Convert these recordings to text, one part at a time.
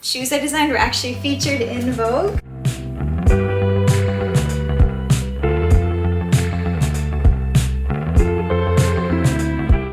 Shoes I designed were actually featured in Vogue.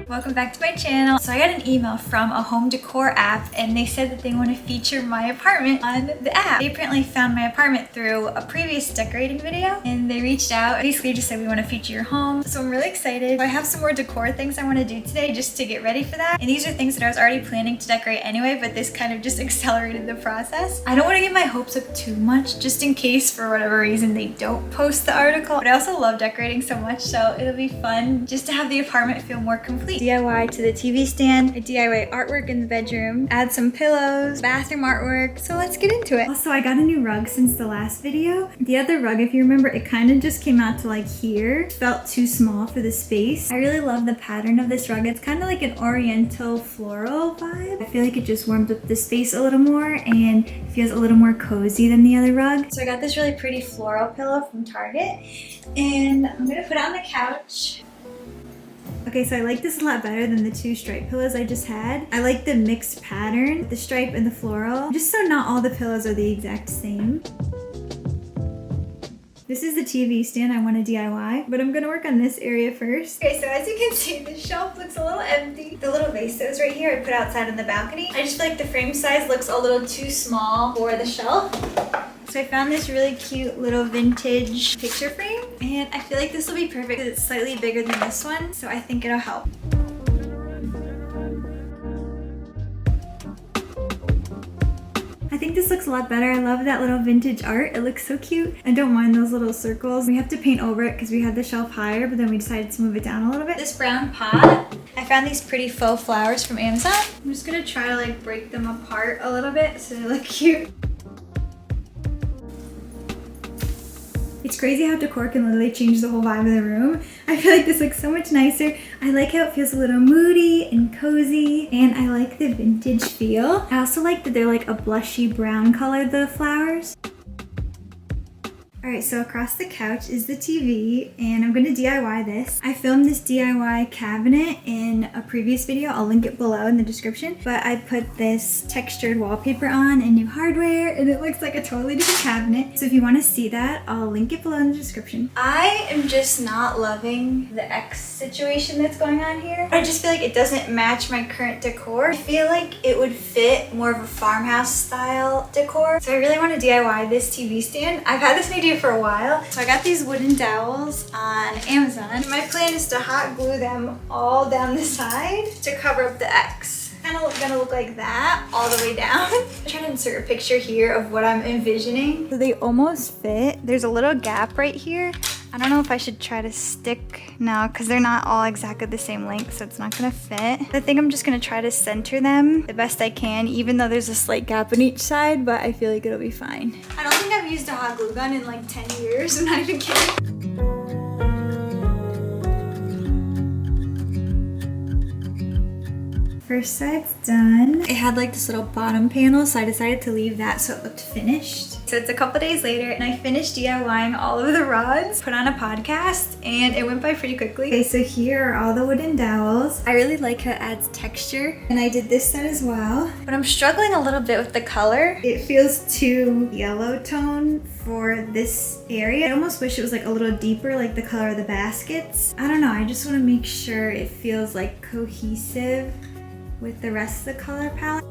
Welcome back to my channel. So I got an email from a home decor app and they said that they want to feature my apartment on the app. They apparently found my apartment through a previous decorating video and they reached out. Basically just said we want to feature your home. So I'm really excited. I have some more decor things I want to do today just to get ready for that. And these are things that I was already planning to decorate anyway, but this kind of just accelerated the process. I don't want to get my hopes up too much just in case for whatever reason they don't post the article. But I also love decorating so much, so it'll be fun just to have the apartment feel more complete. DIY to the TV stand, a DIY artwork in the bedroom, add some pillows, bathroom artwork. So let's get into it. Also, I got a new rug since the last video. The other rug, if you remember, it kind of just came out to like here. It felt too small for the space. I really love the pattern of this rug. It's kind of like an oriental floral vibe. I feel like it just warmed up the space a little more and feels a little more cozy than the other rug. So I got this really pretty floral pillow from Target and I'm gonna put it on the couch. Okay, so I like this a lot better than the two stripe pillows I just had. I like the mixed pattern, the stripe and the floral, just so not all the pillows are the exact same. This is the TV stand I want to DIY, but I'm gonna work on this area first. Okay, so as you can see, the shelf looks a little empty. The little vases right here I put outside on the balcony. I just feel like the frame size looks a little too small for the shelf. So I found this really cute little vintage picture frame, and I feel like this will be perfect because it's slightly bigger than this one, so I think it'll help. I think this looks a lot better. I love that little vintage art. It looks so cute. I don't mind those little circles. We have to paint over it because we had the shelf higher, but then we decided to move it down a little bit. This brown pot, I found these pretty faux flowers from Amazon. I'm just gonna try to like break them apart a little bit so they look cute. It's crazy how decor can literally change the whole vibe of the room. I feel like this looks so much nicer. I like how it feels a little moody and cozy, and I like the vintage feel. I also like that they're like a blushy brown color, the flowers. All right, so across the couch is the TV, and I'm gonna DIY this. I filmed this DIY cabinet in a previous video. I'll link it below in the description. But I put this textured wallpaper on and new hardware, and it looks like a totally different cabinet. So if you wanna see that, I'll link it below in the description. I am just not loving the X situation that's going on here. I just feel like it doesn't match my current decor. I feel like it would fit more of a farmhouse style decor. So I really wanna DIY this TV stand. I've had this idea for a while. So I got these wooden dowels on Amazon. My plan is to hot glue them all down the side to cover up the X. Kind of gonna look like that all the way down. I'm trying to insert a picture here of what I'm envisioning. So they almost fit. There's a little gap right here. I don't know if I should try to stick now because they're not all exactly the same length, so it's not gonna fit. I think I'm just gonna try to center them the best I can, even though there's a slight gap on each side, but I feel like it'll be fine. I don't think I've used a hot glue gun in like 10 years, I'm not even kidding. First side's done. It had like this little bottom panel, so I decided to leave that so it looked finished. So it's a couple days later and I finished DIYing all of the rods, put on a podcast, and it went by pretty quickly. Okay, so here are all the wooden dowels. I really like how it adds texture, and I did this side as well. But I'm struggling a little bit with the color. It feels too yellow tone for this area. I almost wish it was like a little deeper, like the color of the baskets. I don't know, I just want to make sure it feels like cohesive with the rest of the color palette.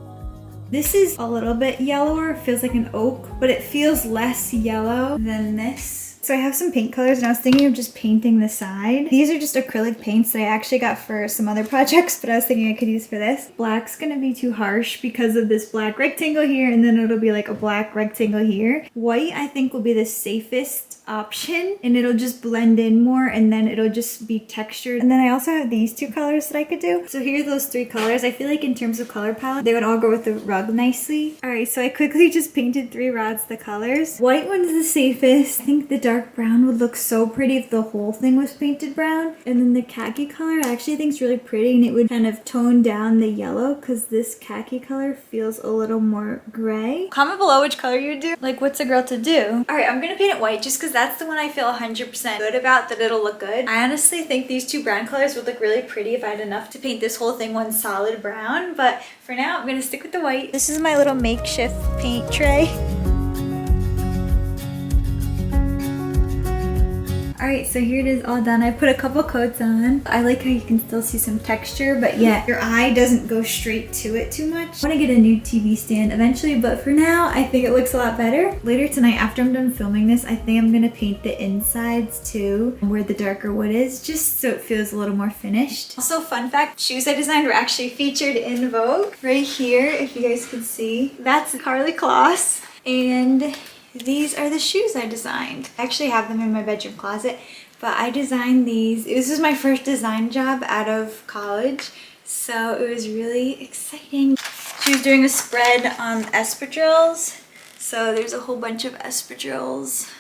This is a little bit yellower, it feels like an oak, but it feels less yellow than this. So I have some paint colors and I was thinking of just painting the side. These are just acrylic paints that I actually got for some other projects, but I was thinking I could use for this. Black's gonna be too harsh because of this black rectangle here, and then it'll be like a black rectangle here. White I think will be the safest option, and it'll just blend in more, and then it'll just be textured. And then I also have these two colors that I could do. So here are those three colors. I feel like in terms of color palette, they would all go with the rug nicely. All right, so I quickly just painted 3 rods the colors. White one's the safest. I think the dark dark brown would look so pretty if the whole thing was painted brown. And then the khaki color I actually think is really pretty, and it would kind of tone down the yellow because this khaki color feels a little more gray. Comment below which color you would do. Like, what's a girl to do? All right, I'm gonna paint it white just because that's the one I feel 100% good about, that it'll look good. I honestly think these two brown colors would look really pretty if I had enough to paint this whole thing one solid brown, but for now I'm gonna stick with the white. This is my little makeshift paint tray. Alright, so here it is all done. I put a couple coats on. I like how you can still see some texture, but yet your eye doesn't go straight to it too much. I want to get a new TV stand eventually, but for now, I think it looks a lot better. Later tonight, after I'm done filming this, I think I'm going to paint the insides too, where the darker wood is, just so it feels a little more finished. Also, fun fact, shoes I designed were actually featured in Vogue. Right here, if you guys can see, that's Carly Kloss. And these are the shoes I designed. I actually have them in my bedroom closet, but I designed these. This was my first design job out of college, so it was really exciting. She was doing a spread on espadrilles, so there's a whole bunch of espadrilles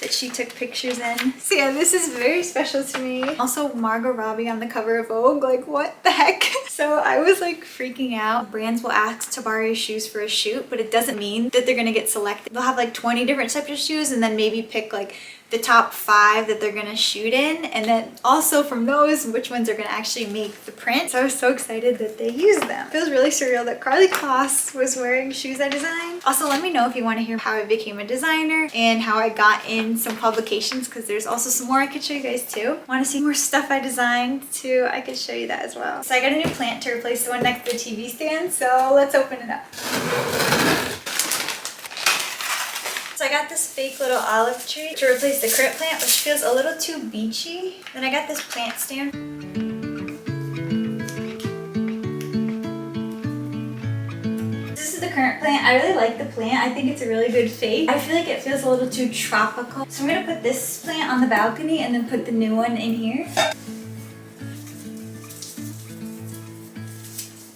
that she took pictures in. So yeah, this is very special to me. Also, Margot Robbie on the cover of Vogue, like what the heck? So I was like freaking out. Brands will ask to borrow your shoes for a shoot, but it doesn't mean that they're gonna get selected. They'll have like 20 different types of shoes and then maybe pick like the top 5 that they're gonna shoot in, and then also from those, which ones are gonna actually make the print. So I was so excited that they used them. It feels really surreal that Carly Kloss was wearing shoes I designed. Also, let me know if you want to hear how I became a designer and how I got in some publications, because there's also some more I could show you guys too. Want to see more stuff I designed too? I could show you that as well. So I got a new plant to replace the one next to the TV stand, so let's open it up. So I got this fake little olive tree to replace the currant plant, which feels a little too beachy. Then I got this plant stand. This is the currant plant. I really like the plant. I think it's a really good fake. I feel like it feels a little too tropical. So I'm gonna put this plant on the balcony and then put the new one in here.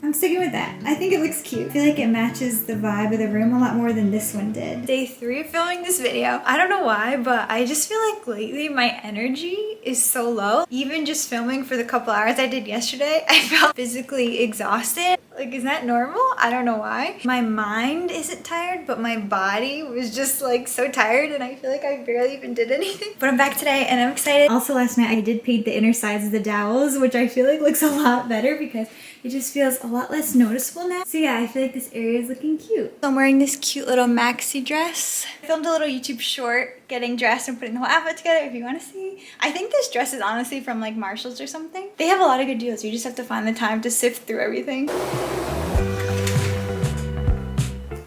I'm sticking with that. I think it looks cute. I feel like it matches the vibe of the room a lot more than this one did. Day 3 of filming this video. I don't know why, but I just feel like lately my energy is so low. Even just filming for the couple hours I did yesterday, I felt physically exhausted. Like, is that normal? I don't know why. My mind isn't tired, but my body was just like so tired, and I feel like I barely even did anything. But I'm back today and I'm excited. Also, last night I did paint the inner sides of the dowels, which I feel like looks a lot better because it just feels a lot less noticeable now. So yeah, I feel like this area is looking cute. So I'm wearing this cute little maxi dress. I filmed a little YouTube short getting dressed and putting the whole outfit together if you want to see. I think this dress is honestly from like Marshall's or something. They have a lot of good deals. You just have to find the time to sift through everything.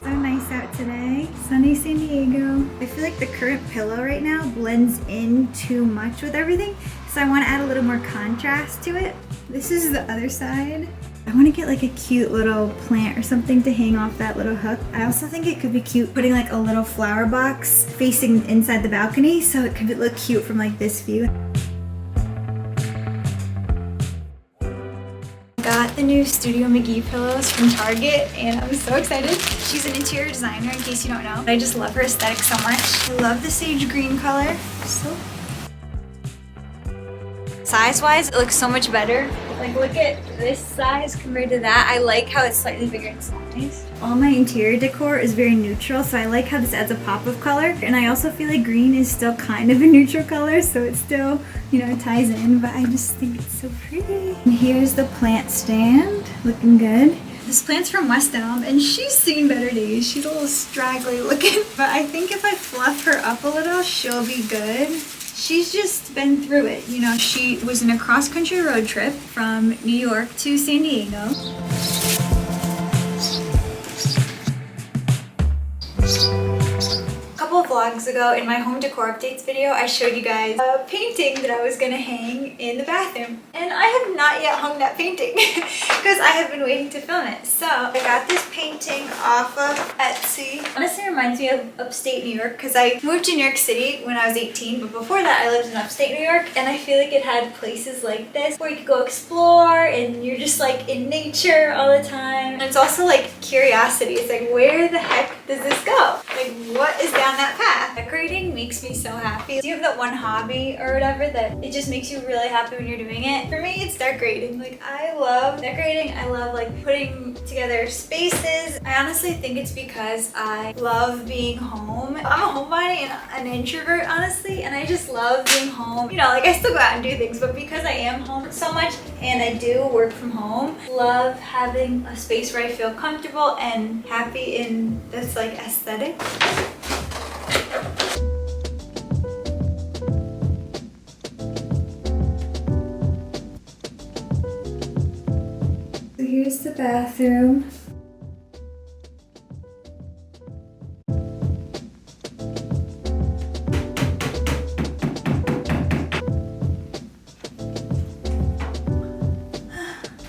So nice out today. Sunny San Diego. I feel like the current pillow right now blends in too much with everything, so I want to add a little more contrast to it. This is the other side. I want to get like a cute little plant or something to hang off that little hook. I also think it could be cute putting like a little flower box facing inside the balcony, so it could look cute from like this view. Got the new Studio McGee pillows from Target and I'm so excited. She's an interior designer, in case you don't know. I just love her aesthetic so much. I love the sage green color. So size-wise, it looks so much better. Like, look at this size compared to that. I like how it's slightly bigger in size. All my interior decor is very neutral, so I like how this adds a pop of color. And I also feel like green is still kind of a neutral color, so it still, you know, ties in, but I just think it's so pretty. And here's the plant stand, looking good. This plant's from West Elm, and she's seen better days. She's a little straggly looking, but I think if I fluff her up a little, she'll be good. She's just been through it. You know, she was in a cross-country road trip from New York to San Diego. A couple of vlogs ago in my home decor updates video, I showed you guys a painting that I was gonna hang in the bathroom. And I have not yet hung that painting because I have been waiting to film it. So I got this painting off of Etsy. Honestly, it reminds me of upstate New York because I moved to New York City when I was 18, but before that I lived in upstate New York, and I feel like it had places like this where you could go explore and you're just like in nature all the time. And it's also like curiosity. It's like, where the heck does this go? Like, what is down that path? Decorating makes me so happy. Do you have that one hobby or whatever that it just makes you really happy when you're doing it? For me, it's decorating. Like, I love decorating. I love like putting together spaces. I honestly think it's because I love being home. I'm a homebody and an introvert, honestly, and I just love being home. You know, like I still go out and do things, but because I am home so much and I do work from home, love having a space where I feel comfortable and happy in this like aesthetic. So here's the bathroom.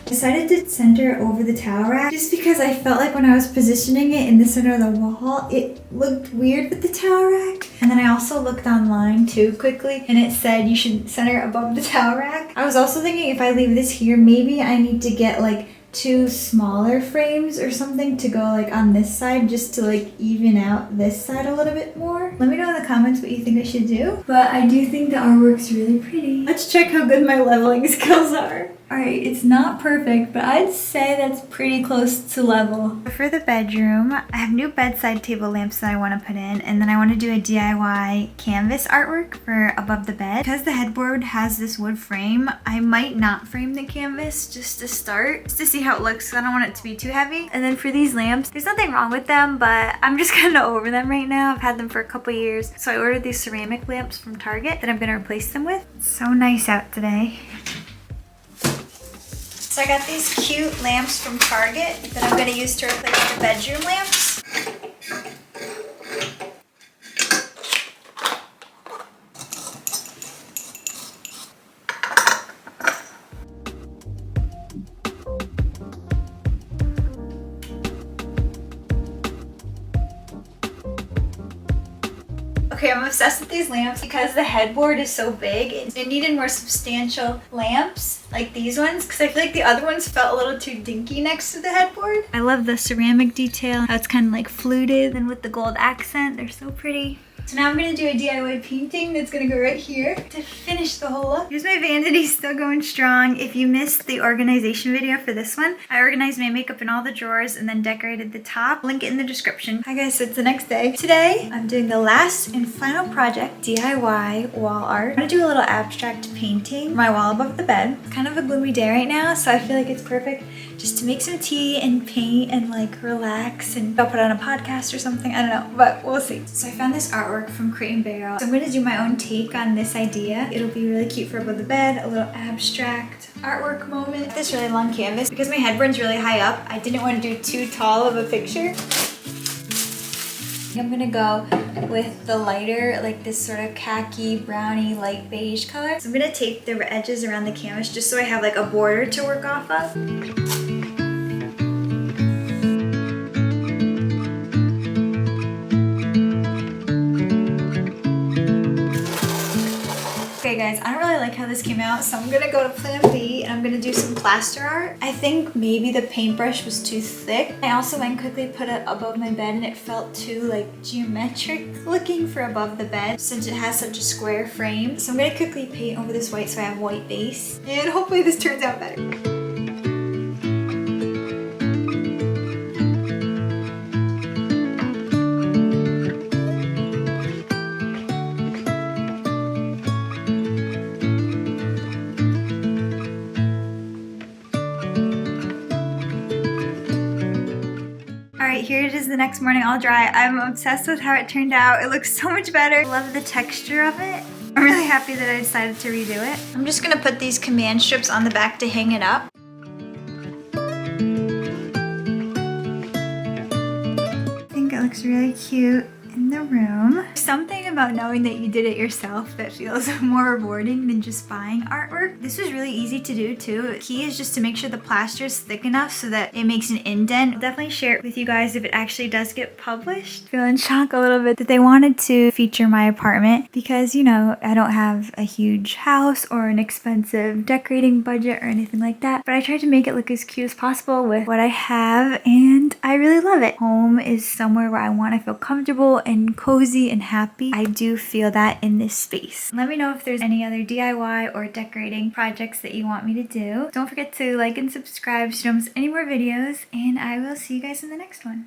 I decided to center it over the towel rack just because I felt like when I was positioning it in the center of the wall, it looked weird with the towel rack. And then I also looked online too quickly and it said you should center it above the towel rack. I was also thinking if I leave this here, maybe I need to get like 2 smaller frames or something to go like on this side just to like even out this side a little bit more. Let me know in the comments what you think I should do. But I do think the artwork's really pretty. Let's check how good my leveling skills are. Alright, it's not perfect, but I'd say that's pretty close to level. For the bedroom, I have new bedside table lamps that I want to put in, and then I want to do a DIY canvas artwork for above the bed. Because the headboard has this wood frame, I might not frame the canvas just to start, just to see how it looks, because I don't want it to be too heavy. And then for these lamps, there's nothing wrong with them, but I'm just kind of over them right now. I've had them for a couple years. So I ordered these ceramic lamps from Target that I'm going to replace them with. It's so nice out today. So I got these cute lamps from Target that I'm going to use to replace the bedroom lamps. Okay, I'm obsessed with these lamps because the headboard is so big. It needed more substantial lamps like these ones because I feel like the other ones felt a little too dinky next to the headboard. I love the ceramic detail, how it's kind of like fluted and with the gold accent. They're so pretty. So now I'm going to do a DIY painting that's going to go right here to finish the whole look. Here's my vanity, still going strong. If you missed the organization video for this one, I organized my makeup in all the drawers and then decorated the top. Link it in the description. Hi guys, so it's the next day. Today, I'm doing the last and final project, DIY wall art. I'm going to do a little abstract painting for my wall above the bed. It's kind of a gloomy day right now, so I feel like it's perfect just to make some tea and paint and like relax, and I'll put on a podcast or something. I don't know, but we'll see. So I found this artwork from Crate & Barrel. So I'm going to do my own take on this idea. It'll be really cute for above the bed, a little abstract artwork moment. This really long canvas because my headboard's really high up. I didn't want to do too tall of a picture. I'm gonna go with the lighter, like this sort of khaki, browny, light beige color. So I'm gonna tape the edges around the canvas just so I have like a border to work off of. Okay guys, I don't really like how this came out, so I'm gonna go to plan B and I'm gonna do some plaster art. I think maybe the paintbrush was too thick. I also went and quickly put it above my bed and it felt too like geometric looking for above the bed since it has such a square frame. So I'm gonna quickly paint over this white so I have white base, and hopefully this turns out better. Alright, here it is the next morning all dry. I'm obsessed with how it turned out. It looks so much better. I love the texture of it. I'm really happy that I decided to redo it. I'm just gonna put these command strips on the back to hang it up. I think it looks really cute. And in the room. Something about knowing that you did it yourself that feels more rewarding than just buying artwork. This was really easy to do too. The key is just to make sure the plaster is thick enough so that it makes an indent. I'll definitely share it with you guys if it actually does get published. Feel in shock a little bit that they wanted to feature my apartment because, you know, I don't have a huge house or an expensive decorating budget or anything like that, but I tried to make it look as cute as possible with what I have, and I really love it. Home is somewhere where I want to feel comfortable and cozy and happy. I do feel that in this space. Let me know if there's any other DIY or decorating projects that you want me to do. Don't forget to like and subscribe so you don't miss any more videos, and I will see you guys in the next one.